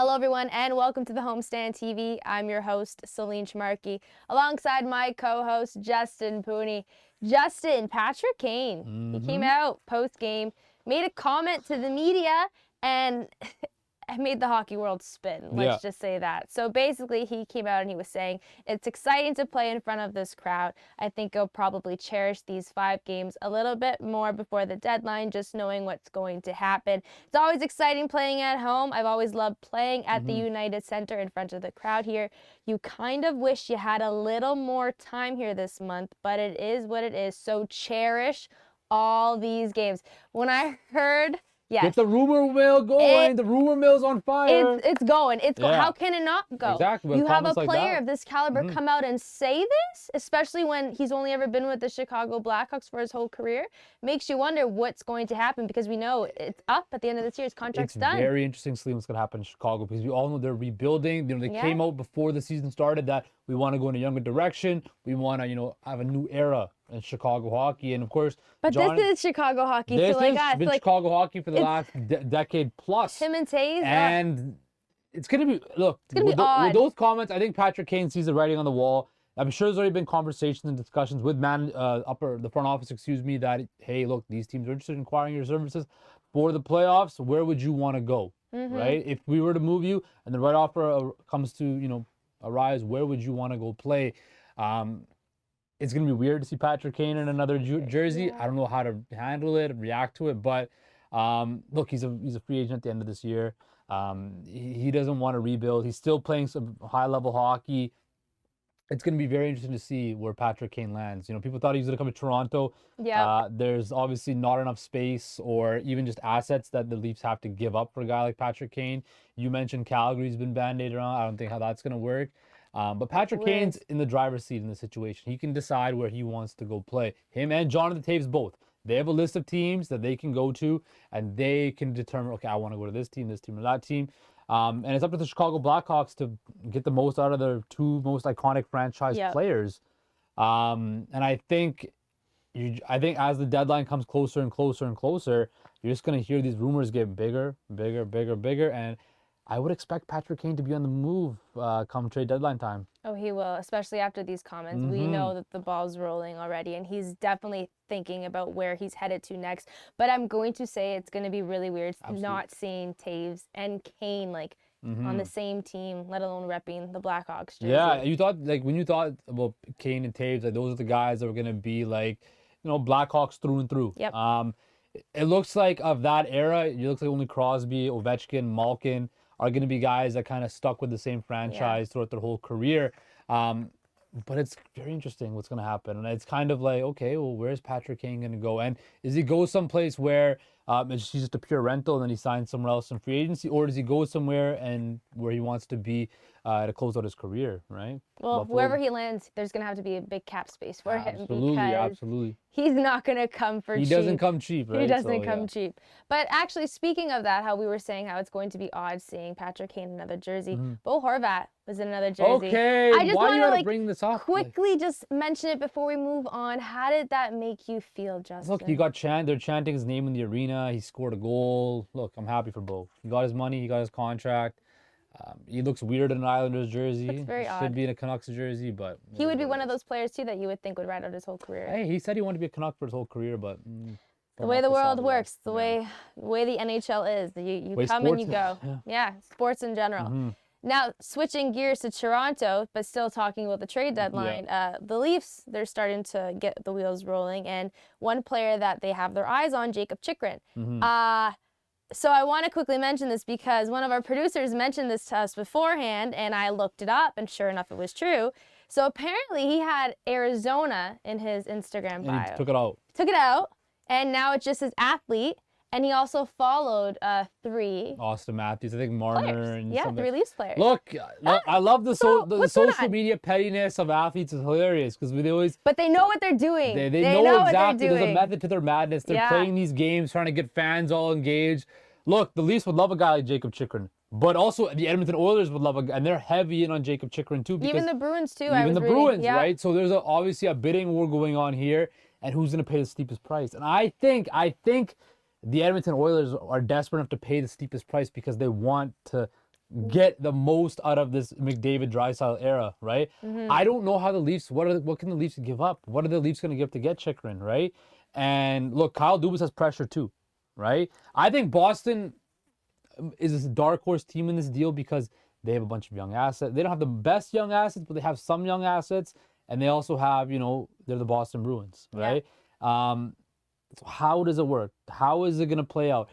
Hello, everyone, and welcome to the Homestand TV. I'm your host, Celine Schmarkey, alongside my co-host, Justin Pooney. Justin, Patrick Kane, he came out post-game, made a comment to the media, and made the hockey world spin. Let's just say that. So basically, he came out and he was saying, it's exciting to play in front of this crowd. I think he'll probably cherish these 5 games a little bit more before the deadline, just knowing what's going to happen. It's always exciting playing at home. I've always loved playing at the United Center in front of the crowd here. You kind of wish you had a little more time here this month, but it is what it is. So cherish all these games. When I heard... Yes. Get the rumor mill going. The rumor mill's on fire. It's going. How can it not go? Exactly. You have a player of this caliber come out and say this, especially when he's only ever been with the Chicago Blackhawks for his whole career. Makes you wonder what's going to happen because we know it's up at the end of this year. His contract's done. It's very interesting to see what's going to happen in Chicago because we all know they're rebuilding. They came out before the season started that we want to go in a younger direction. We want to, have a new era in Chicago hockey, and of course, but this is Chicago hockey. This has been Chicago hockey for the last decade plus. Him and Taves, and it's gonna be with those comments. I think Patrick Kane sees the writing on the wall. I'm sure there's already been conversations and discussions with the front office, that hey, look, these teams are interested in acquiring your services for the playoffs. Where would you want to go, right? If we were to move you and the right offer comes to arise, where would you want to go play? It's going to be weird to see Patrick Kane in another jersey. Yeah. I don't know how to handle it, react to it. But, look, he's a free agent at the end of this year. He doesn't want to rebuild. He's still playing some high-level hockey. It's going to be very interesting to see where Patrick Kane lands. People thought he was going to come to Toronto. Yeah. There's obviously not enough space or even just assets that the Leafs have to give up for a guy like Patrick Kane. You mentioned Calgary's been band-aided around. I don't think how that's going to work. But Patrick Kane's in the driver's seat in this situation. He can decide where he wants to go play. Him and Jonathan Taves both. They have a list of teams that they can go to, and they can determine, okay, I want to go to this team, or that team. And it's up to the Chicago Blackhawks to get the most out of their 2 most iconic franchise players. And I think as the deadline comes closer and closer and closer, you're just going to hear these rumors get bigger, and I would expect Patrick Kane to be on the move come trade deadline time. Oh, he will, especially after these comments. We know that the ball's rolling already, and he's definitely thinking about where he's headed to next. But I'm going to say it's going to be really weird not seeing Taves and Kane on the same team, let alone repping the Blackhawks jersey. Yeah, you thought when you thought about Kane and Taves, those are the guys that were going to be Blackhawks through and through. Yep. It looks like of that era, it looks like only Crosby, Ovechkin, Malkin are going to be guys that kind of stuck with the same franchise throughout their whole career. But it's very interesting what's going to happen. And it's kind of like, okay, well, where's Patrick Kane going to go? And does he go someplace where he's just a pure rental and then he signs somewhere else in free agency? Or does he go somewhere and where he wants to be to close out his career, right? Well, wherever he lands, there's going to have to be a big cap space for him. Absolutely. He's not going to come for cheap. He doesn't come cheap, right? He doesn't come cheap. But actually, speaking of that, how we were saying how it's going to be odd seeing Patrick Kane in another jersey. Bo Horvat was in another jersey. Okay, I just why do you want to bring this up? Quickly just mention it before we move on. How did that make you feel, Justin? Look, they're chanting his name in the arena. He scored a goal. Look, I'm happy for Bo. He got his money. He got his contract. He looks weird in an Islanders jersey. Looks very odd. Should be in a Canucks jersey, but he would be one of those players too that you would think would ride out his whole career. Hey, he said he wanted to be a Canuck for his whole career, but the way the world works, the way the NHL is, you come and you go. Yeah, sports in general. Now, switching gears to Toronto, but still talking about the trade deadline, the Leafs, they're starting to get the wheels rolling, and one player that they have their eyes on, Jakob Chychrun. So I want to quickly mention this because one of our producers mentioned this to us beforehand, and I looked it up, and sure enough, it was true. So apparently he had Arizona in his Instagram bio. And he took it out. Took it out, and now it just says athlete. And he also followed 3 Austin Matthews, I think Marner, and 3 Leafs players. Look, I love the social media pettiness of athletes is hilarious because they always. But they know what they're doing. They know exactly. There's a method to their madness. They're playing these games, trying to get fans all engaged. Look, the Leafs would love a guy like Jakob Chychrun, but also the Edmonton Oilers would love a guy, and they're heavy in on Jakob Chychrun too. Even the Bruins too. Bruins, right? So there's obviously a bidding war going on here, and who's going to pay the steepest price? And I think the Edmonton Oilers are desperate enough to pay the steepest price because they want to get the most out of this McDavid-Draisaitl era, right? I don't know how the Leafs, what can the Leafs give up? What are the Leafs going to give to get Chychrun, right? And look, Kyle Dubas has pressure too, right? I think Boston is a dark horse team in this deal because they have a bunch of young assets. They don't have the best young assets, but they have some young assets. And they also have, they're the Boston Bruins, right? So how does it work? How is it going to play out?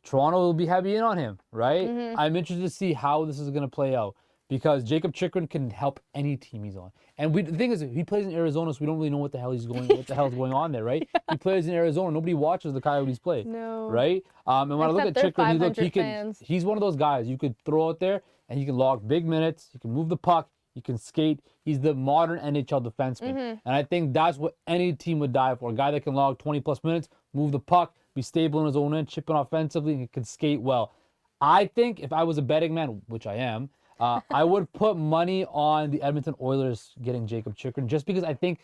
Toronto will be heavy in on him, right? I'm interested to see how this is going to play out because Jakob Chychrun can help any team he's on. And the thing is, he plays in Arizona, so we don't really know what the hell's going on there, right? He plays in Arizona. Nobody watches the Coyotes play, right? And when I look at Chychrun, he's one of those guys you could throw out there and he can log big minutes. He can move the puck. He can skate. He's the modern NHL defenseman. And I think that's what any team would die for. A guy that can log 20-plus minutes, move the puck, be stable in his own end, chip in offensively, and can skate well. I think if I was a betting man, which I am, I would put money on the Edmonton Oilers getting Jakob Chychrun just because I think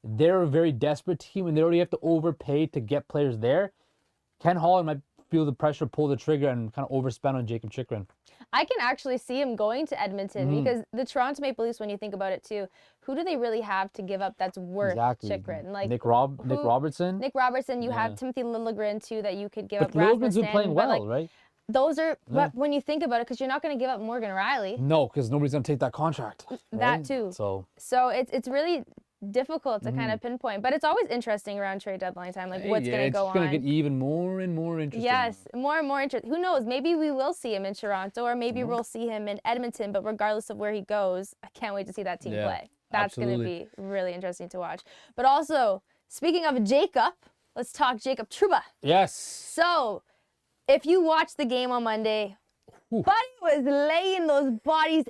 they're a very desperate team and they already have to overpay to get players there. Ken Holland might feel the pressure, pull the trigger, and kind of overspend on Jakob Chychrun. I can actually see him going to Edmonton because the Toronto Maple Leafs, when you think about it too, who do they really have to give up that's worth Chychrun? Like Nick Robertson. Nick Robertson. You have Timothy Liljegren too that you could give up. But Liljegren's been playing well, right? Those are, but when you think about it, because you're not going to give up Morgan Rielly. No, because nobody's going to take that contract. Right? That too. So it's really difficult to kind of pinpoint, but it's always interesting around trade deadline time, like what's going to go on. It's going to get even more and more interesting. Yes, more and more interesting. Who knows? Maybe we will see him in Toronto, or maybe we'll see him in Edmonton. But regardless of where he goes, I can't wait to see that team play. That's going to be really interesting to watch. But also, speaking of Jacob, let's talk Jacob Trouba. Yes. So, if you watched the game on Monday, Buddy was laying those bodies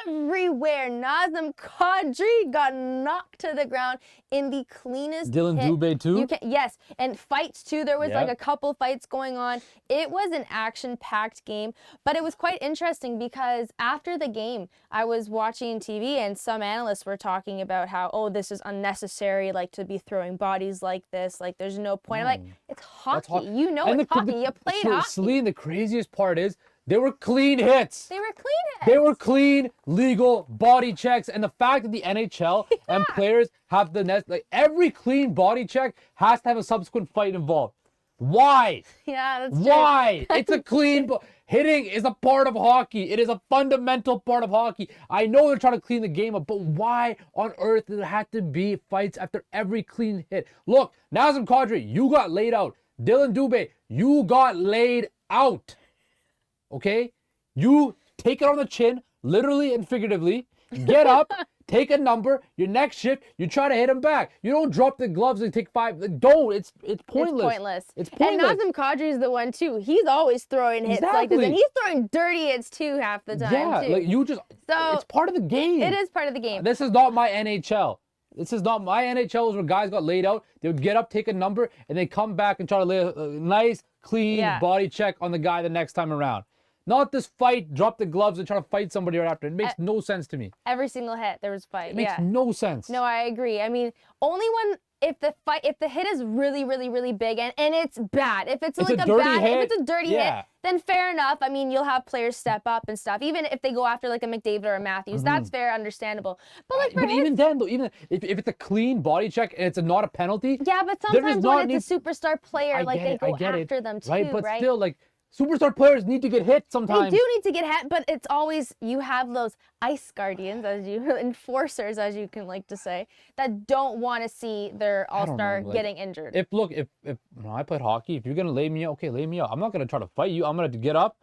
everywhere. Nazem Kadri got knocked to the ground in the cleanest Dylan hit Dubé too? Yes, and fights too. There was like a couple fights going on. It was an action-packed game, but it was quite interesting because after the game, I was watching TV and some analysts were talking about how, this is unnecessary, like to be throwing bodies like this. Like there's no point. I'm like, it's hockey. You know it's hockey. You played hockey. Celine, the craziest part is, they were clean hits. They were clean hits. They were clean, legal body checks. And the fact that the NHL and players have every clean body check has to have a subsequent fight involved. Why? Yeah, that's true. Why? It's a clean... Hitting is a part of hockey. It is a fundamental part of hockey. I know they're trying to clean the game up, but why on earth did there have to be fights after every clean hit? Look, Nazem Kadri, you got laid out. Dylan Dubé, you got laid out. Okay? You take it on the chin, literally and figuratively. Get up, take a number. Your next shift, you try to hit him back. You don't drop the gloves and take 5. Don't. It's pointless. It's pointless. And Nazem Kadri is the one too. He's always throwing hits like this, and he's throwing dirty hits too half the time. Yeah, too. like it's part of the game. It is part of the game. This is not my NHL. This is not my NHL is where guys got laid out. They would get up, take a number, and then come back and try to lay a nice, clean body check on the guy the next time around. Not this fight, drop the gloves and try to fight somebody right after. It makes no sense to me. Every single hit, there was a fight. It makes no sense. No, I agree. I mean, only when if the hit is really, really, really big and it's bad. If it's like a bad hit, if it's a dirty hit, then fair enough. I mean, you'll have players step up and stuff. Even if they go after like a McDavid or a Matthews, that's fair, understandable. But even then, though, even if it's a clean body check and it's not a penalty. Yeah, but sometimes when it's a superstar player, they go after them too, right? But still, like, superstar players need to get hit sometimes. They do need to get hit, but it's always, you have those ice guardians, enforcers, as you can like to say, that don't want to see their all-star getting injured. If I played hockey, if you're going to lay me out, okay, lay me out. I'm not going to try to fight you. I'm going to get up,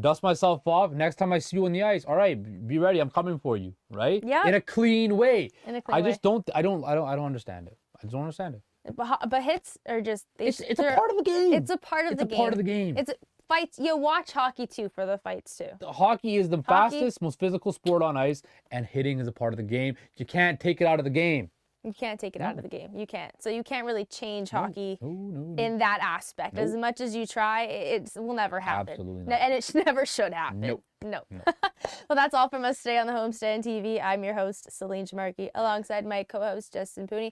dust myself off. Next time I see you on the ice, all right, be ready. I'm coming for you, right? Yeah. In a clean way. In a clean way. I don't understand it. I just don't understand it. But hits are just... It's a part of the game. It's a part of the game. It's a part of the game. It's fights. You watch hockey too for the fights too. Hockey is the fastest, most physical sport on ice, and hitting is a part of the game. You can't take it out of the game. You can't take it out of the game. You can't. So you can't really change hockey in that aspect. As much as you try, it will never happen. Absolutely not. And it never should happen. Nope. No. Well, that's all from us today on the Homestand TV. I'm your host, Celine Shamarky, alongside my co-host, Justin Pooney.